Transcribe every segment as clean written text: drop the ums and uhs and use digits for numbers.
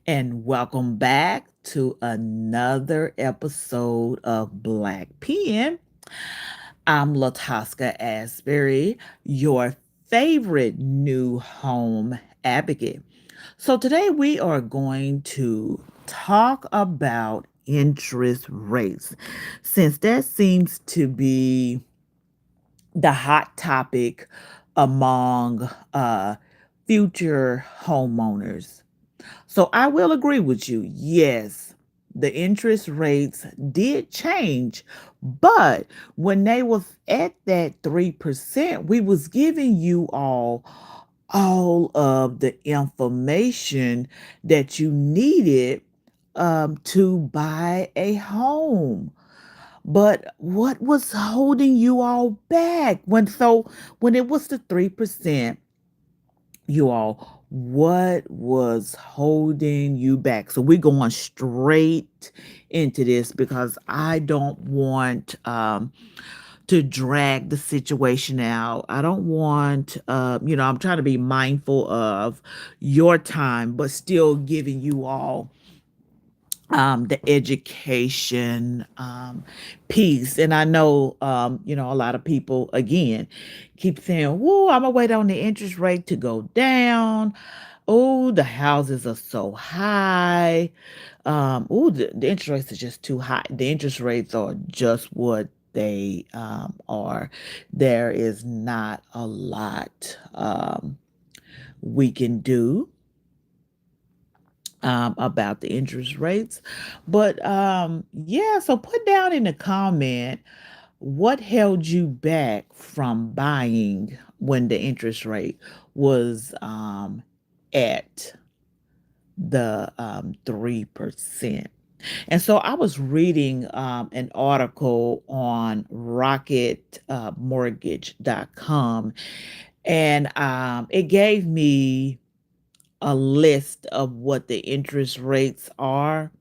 And welcome back to another episode of Black Pen. I'm Latosca Asberry, your favorite new home advocate. So, today we are going to talk about interest rates, since that seems to be the hot topic among future homeowners. So I will agree with you. Yes, the interest rates did change, but when they was at that 3%, we was giving you all of the information that you needed to buy a home. But what was holding you all back when it was the 3%, you all, what was holding you back? So we're going straight into this because I don't want to drag the situation out. I don't want, I'm trying to be mindful of your time, but still giving you all the education piece. And I know, a lot of people, again, keep saying, whoa, I'm going to wait on the interest rate to go down. Oh, the houses are so high. The interest rates are just too high. The interest rates are just what they are. There is not a lot we can do about the interest rates. But yeah, so put down in the comment what held you back from buying when the interest rate was at the 3%. And so I was reading an article on rocketmortgage.com, and it gave me a list of what the interest rates are.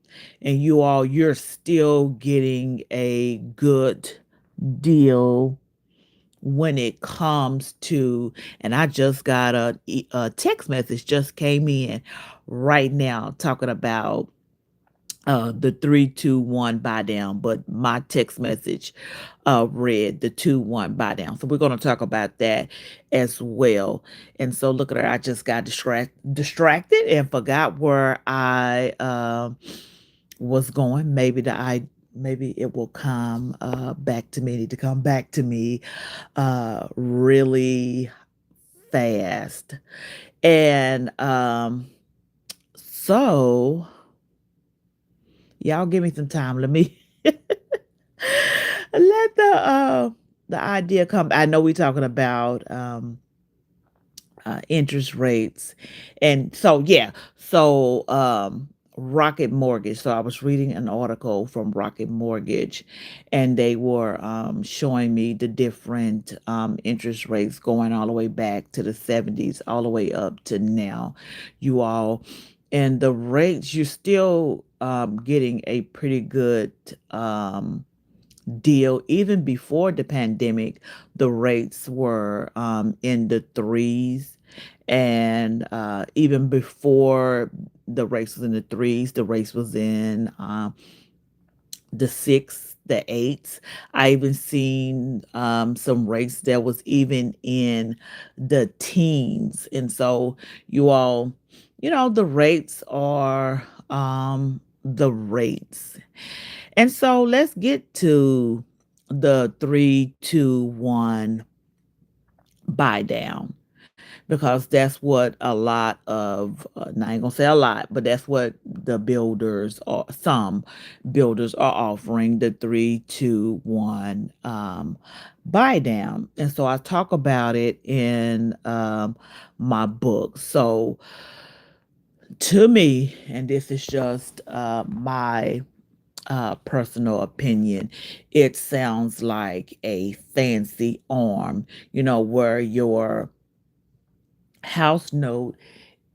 And you're still getting a good deal when it comes to, and I just got a text message just came in right now talking about the 321 buy down, but my text message read the 2-1 buy down. So we're going to talk about that as well. And so look at her, I just got distracted and forgot where I was going. Maybe it will come back to me. Need to come back to me really fast. And so y'all give me some time. Let me let the idea come. I know we're talking about interest rates. And so yeah, so Rocket Mortgage. So I was reading an article from Rocket Mortgage, and they were showing me the different interest rates going all the way back to the 70s, all the way up to now, you all. And the rates, you're still getting a pretty good deal. Even before the pandemic, the rates were in the threes. And even before the rates was in the threes, the rates was in the six, the eights. I even seen some rates that was even in the teens. And so you all, the rates are the rates. And so let's get to the 321 buy down, because that's what a lot of, now I ain't gonna say a lot, but that's what the builders, or some builders, are offering, the 321 buy down. And so I talk about it in my book. So to me, and this is just my personal opinion, it sounds like a fancy arm, where your house note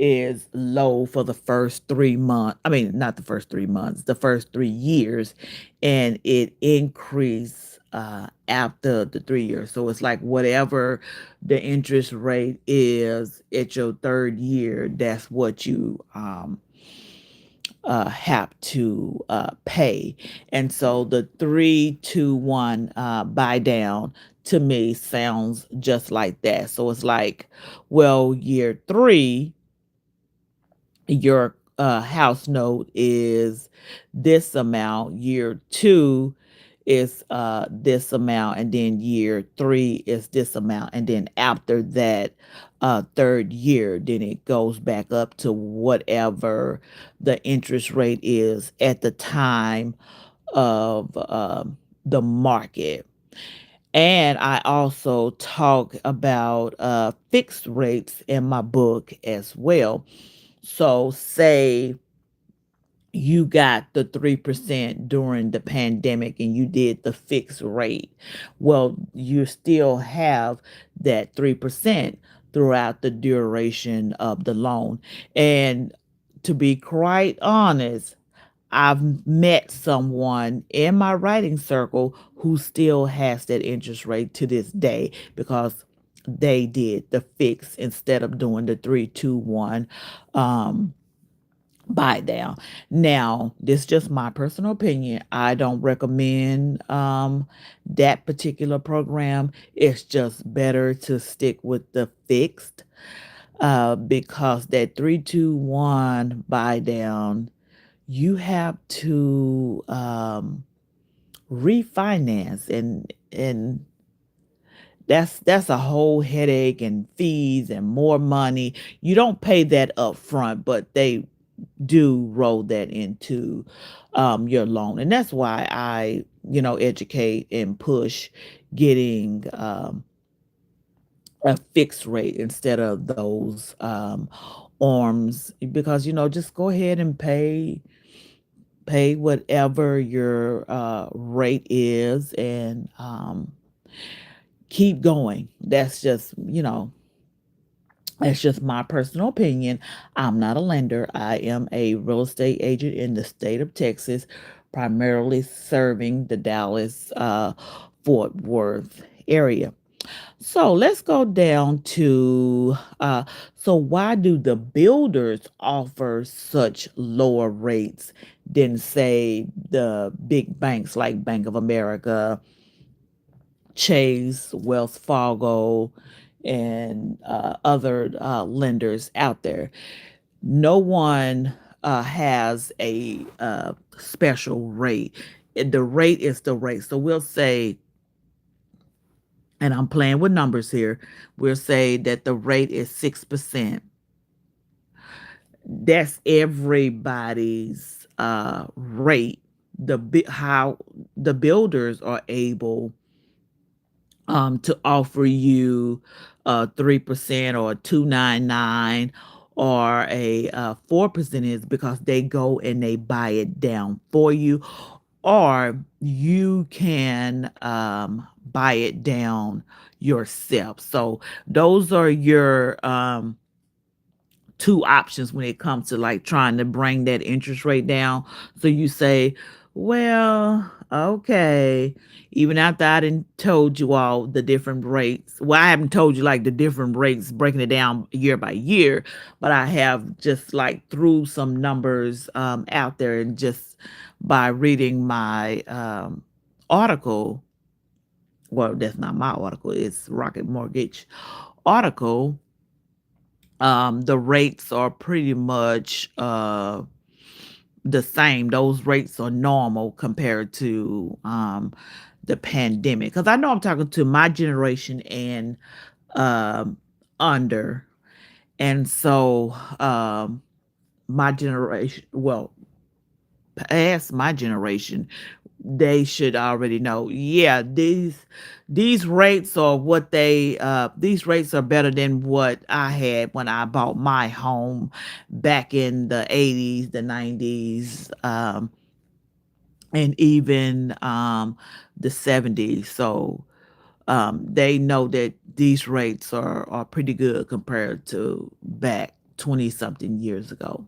is low for the first 3 months. I mean, not the first 3 months, the first 3 years, and it increase after the 3 years. So it's like whatever the interest rate is at your third year, that's what you have to pay. And so the 3-2-1 buy down to me sounds just like that. So it's like, well, year three, your house note is this amount, year two is this amount, and then year three is this amount, and then after that third year, then it goes back up to whatever the interest rate is at the time of the market. And I also talk about fixed rates in my book as well. So say you got the 3% during the pandemic and you did the fixed rate. Well, you still have that 3% throughout the duration of the loan. And to be quite honest, I've met someone in my writing circle who still has that interest rate to this day because they did the fix instead of doing the 3-2-1 um buy down. Now, this is just my personal opinion. I don't recommend that particular program. It's just better to stick with the fixed because that 3-2-1 buy down, you have to refinance, and that's a whole headache and fees and more money. You don't pay that up front, but they do roll that into your loan. And that's why I, educate and push getting a fixed rate instead of those arms, because just go ahead and pay whatever your rate is, and keep going. That's just my personal opinion. I'm not a lender. I am a real estate agent in the state of Texas, primarily serving the Dallas Fort Worth area. So let's go down to so why do the builders offer such lower rates than, say, the big banks like Bank of America, Chase, Wells Fargo, and other lenders out there? No one has a special rate. The rate is the rate. So we'll say, and I'm playing with numbers here, we'll say that the rate is 6%. That's everybody's rate. How the builders are able to offer you 3% or 2.99 or a 4% is because they go and they buy it down for you, or you can buy it down yourself. So those are your two options when it comes to like trying to bring that interest rate down. So you say, well, okay, even after I didn't told you all the different rates. Well, I haven't told you like the different rates, breaking it down year by year, but I have just like threw some numbers out there, and just by reading my article. Well, that's not my article, it's Rocket Mortgage article. The rates are pretty much the same. Those rates are normal compared to the pandemic. Because I know I'm talking to my generation and um, under. And so my generation, well, past my generation, they should already know, yeah, these rates are what these rates are better than what I had when I bought my home back in the 80s, the 90s, and even the 70s. So they know that these rates are pretty good compared to back 20 something years ago.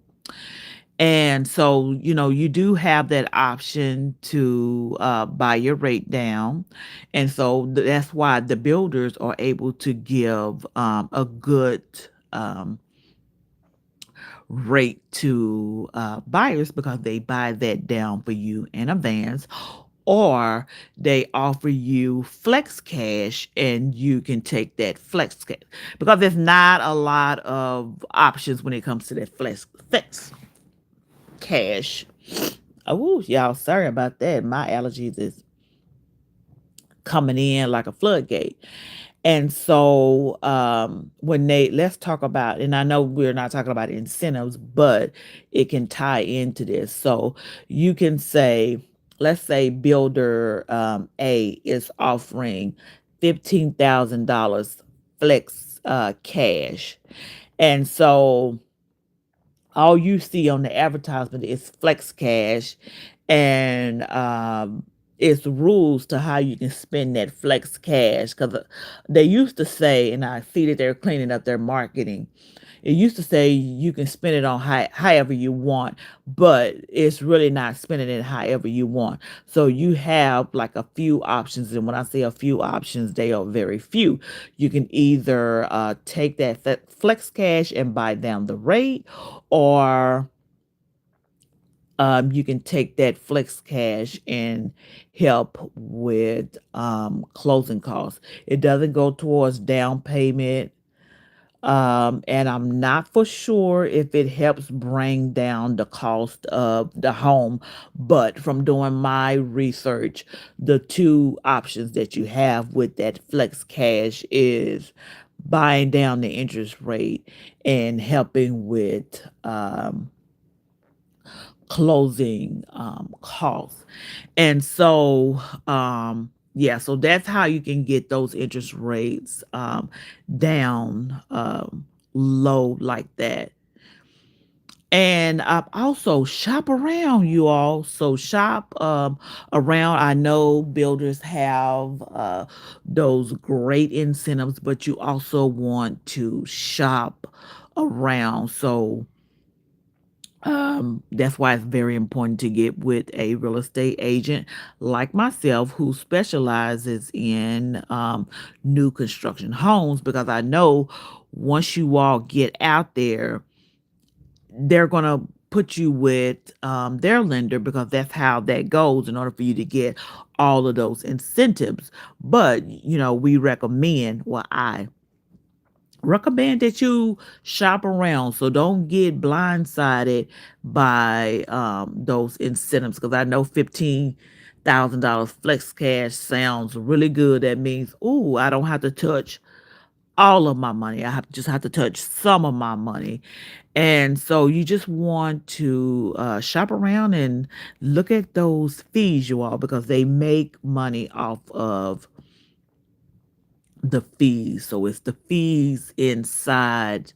And so, you do have that option to buy your rate down. And so that's why the builders are able to give a good um, rate to buyers because they buy that down for you in advance, or they offer you flex cash and you can take that flex cash because there's not a lot of options when it comes to that flex cash. Oh, y'all, sorry about that. My allergies is coming in like a floodgate. And so when they let's talk about, and I know we're not talking about incentives, but it can tie into this. So you can say, let's say builder A is offering $15,000 flex cash. And so all you see on the advertisement is flex cash, and it's rules to how you can spend that flex cash, because they used to say, and I see that they're cleaning up their marketing. It used to say you can spend it on however you want, but it's really not spending it however you want. So you have like a few options, and when I say a few options, they are very few. You can either take that flex cash and buy down the rate, or you can take that flex cash and help with closing costs. It doesn't go towards down payment, and I'm not for sure if it helps bring down the cost of the home. But from doing my research, the two options that you have with that flex cash is buying down the interest rate and helping with closing costs. And so, yeah, so that's how you can get those interest rates down low like that. And also shop around, you all. So shop around. I know builders have those great incentives, but you also want to shop around. So that's why it's very important to get with a real estate agent like myself who specializes in new construction homes, because I know once you all get out there, they're going to put you with their lender, because that's how that goes in order for you to get all of those incentives. But, we recommend, well, I recommend that you shop around, so don't get blindsided by those incentives, because I know $15,000 flex cash sounds really good. That means, ooh, I don't have to touch all of my money. Just have to touch some of my money. And so you just want to shop around and look at those fees, you all, because they make money off of the fees. So it's the fees inside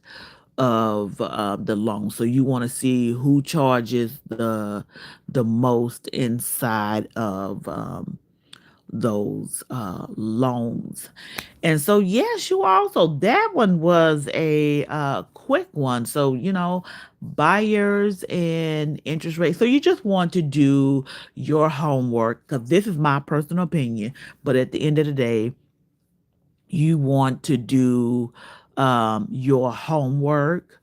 of the loan. So you want to see who charges the most inside of those loans. And so yes, you also, that one was a quick one. So buyers and interest rate. So you just want to do your homework, because this is my personal opinion. But at the end of the day, you want to do your homework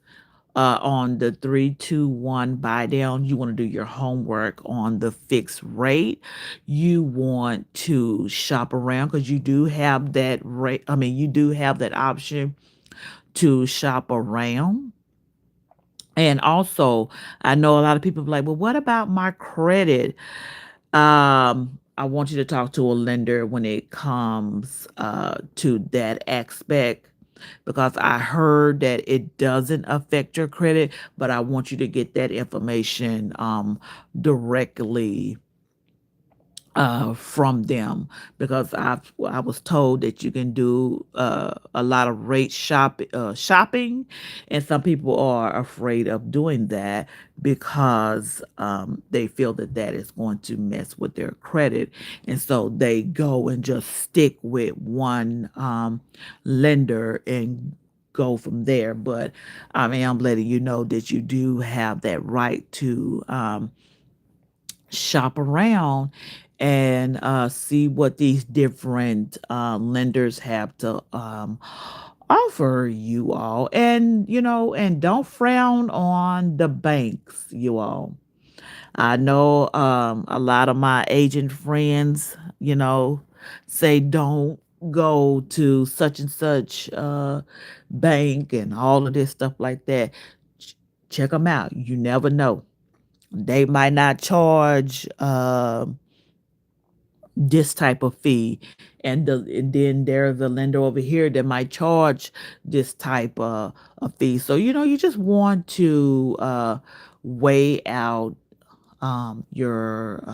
on the 321 buy down. You want to do your homework on the fixed rate. You want to shop around, because you do have that rate. I mean, you do have that option to shop around. And also, I know a lot of people be like, well, what about my credit? I want you to talk to a lender when it comes to that aspect, because I heard that it doesn't affect your credit, but I want you to get that information directly from them, because I was told that you can do a lot of rate shopping, and some people are afraid of doing that because they feel that that is going to mess with their credit, and so they go and just stick with one lender and go from there. But I mean, I'm letting you know that you do have that right to shop around and see what these different lenders have to offer, you all. And, and don't frown on the banks, you all. I know a lot of my agent friends, say don't go to such and such bank and all of this stuff like that. Ch- Check them out. You never know. They might not charge this type of fee, and then there's a lender over here that might charge this type of fee. So you just want to weigh out your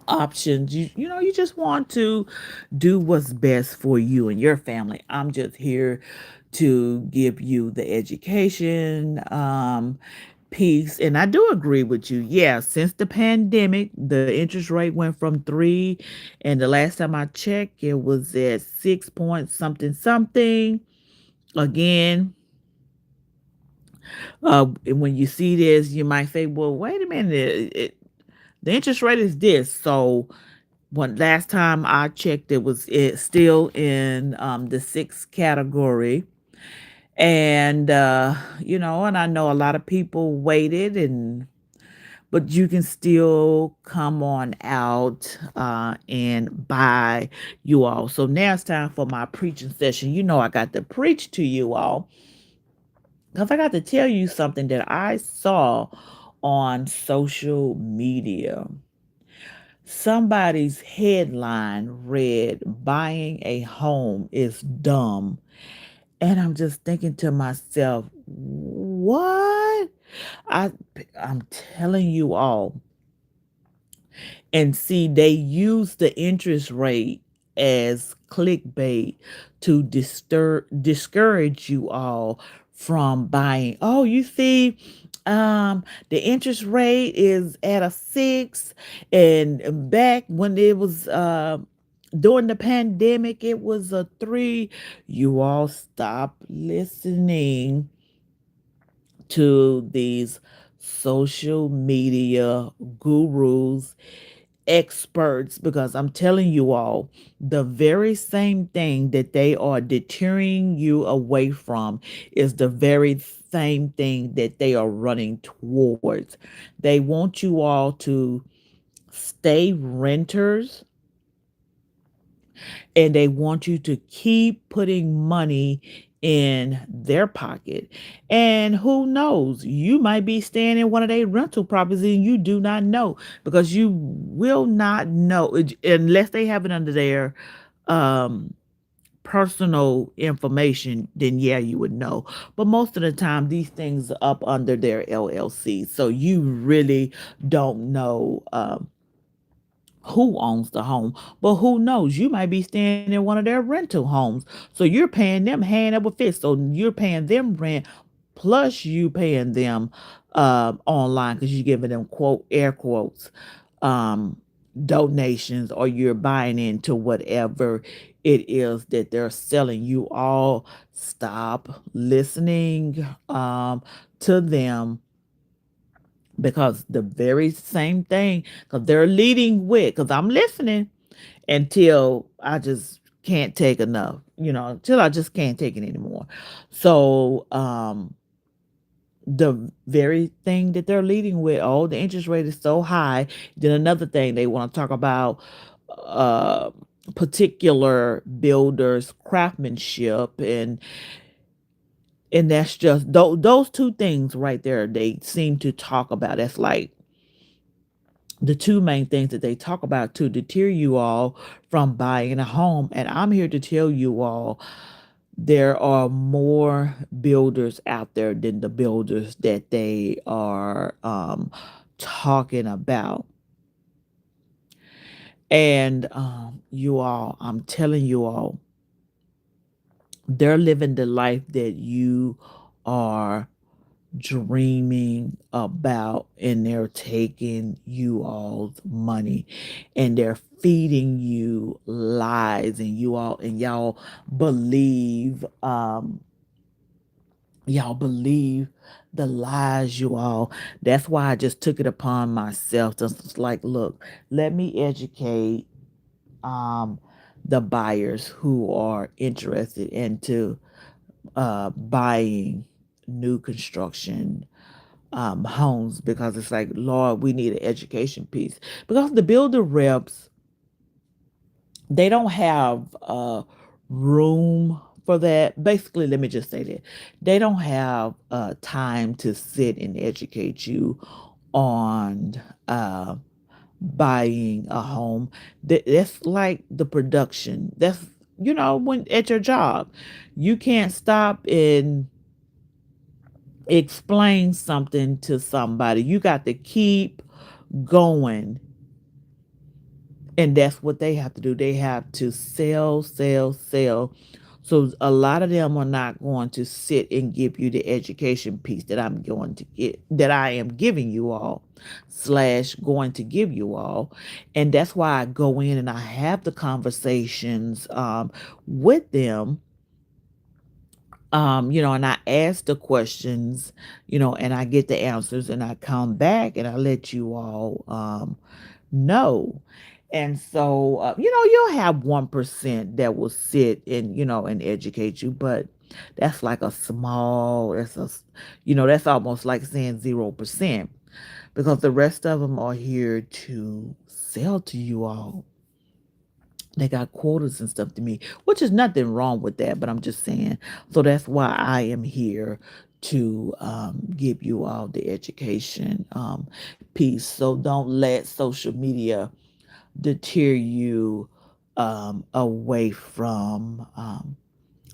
options. You just want to do what's best for you and your family. I'm just here to give you the education piece. And I do agree with you. Yeah, since the pandemic, the interest rate went from 3, and the last time I checked, it was at 6 point something something. Again, and when you see this, you might say, well, wait a minute, the interest rate is this. So when last time I checked, it still in the sixth category. And and I know a lot of people waited, and but you can still come on out and buy, you all. So now it's time for my preaching session. I got to preach to you all because I got to tell you something that I saw on social media. Somebody's headline read, "Buying a home is dumb." And I'm just thinking to myself, what? I, I'm telling you all. And see, they use the interest rate as clickbait to discourage you all from buying. Oh, you see, the interest rate is at a 6, and back when it was during the pandemic, it was a 3. You all stop listening to these social media gurus, experts, because I'm telling you all, the very same thing that they are deterring you away from is the very same thing that they are running towards. They want you all to stay renters, and they want you to keep putting money in their pocket. And who knows, you might be staying in one of their rental properties and you do not know, because you will not know unless they have it under their um personal information. Then yeah, you would know. But most of the time these things are up under their LLC, so you really don't know who owns the home. But who knows? You might be staying in one of their rental homes. So you're paying them hand over fist. So you're paying them rent plus you paying them online, because you're giving them quote air quotes um donations, or you're buying into whatever it is that they're selling. You all stop listening to them, because the very same thing, because they're leading with, because I'm listening until I just can't take enough, until I just can't take it anymore. So the very thing that they're leading with, oh, the interest rate is so high. Then another thing they want to talk about, uh particular builders craftsmanship, and that's just those two things right there they seem to talk about. That's like the two main things that they talk about to deter you all from buying a home. And I'm here to tell you all, there are more builders out there than the builders that they are talking about. And you all, I'm telling you all, they're living the life that you are dreaming about, and they're taking you all's money, and they're feeding you lies, and y'all believe the lies, you all. That's why I just took it upon myself to like, look, let me educate um the buyers who are interested into buying new construction homes, because it's like, Lord, we need an education piece, because the builder reps, they don't have room for that. Basically, let me just say that they don't have time to sit and educate you on buying a home. That's like the production. That's, when at your job, you can't stop and explain something to somebody. You got to keep going. And that's what they have to do. They have to sell, sell, sell. So a lot of them are not going to sit and give you the education piece that I'm going to get, that I am giving you all, slash going to give you all. And that's why I go in and I have the conversations with them, and I ask the questions, and I get the answers, and I come back and I let you all know. And so, you'll have 1% that will sit and, and educate you, but that's like a small, that's almost like saying 0%, because the rest of them are here to sell to you all. They got quotas and stuff to me, which is nothing wrong with that, but I'm just saying. So that's why I am here to give you all the education piece. So don't let social media deter you away from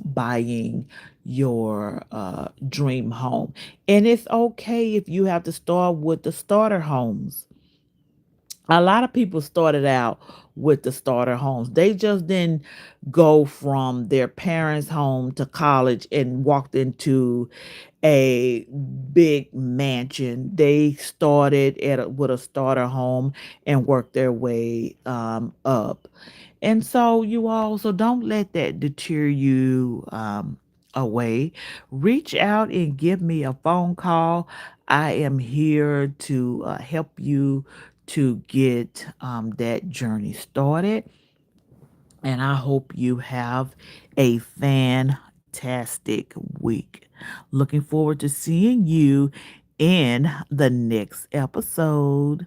buying your dream home. And it's okay if you have to start with the starter homes. A lot of people started out with the starter homes. They just didn't go from their parents' home to college and walked into a big mansion. They started with a starter home and worked their way up. And so you also don't let that deter you away. Reach out and give me a phone call. I am here to help you to get that journey started. And I hope you have a fantastic week. Looking forward to seeing you in the next episode.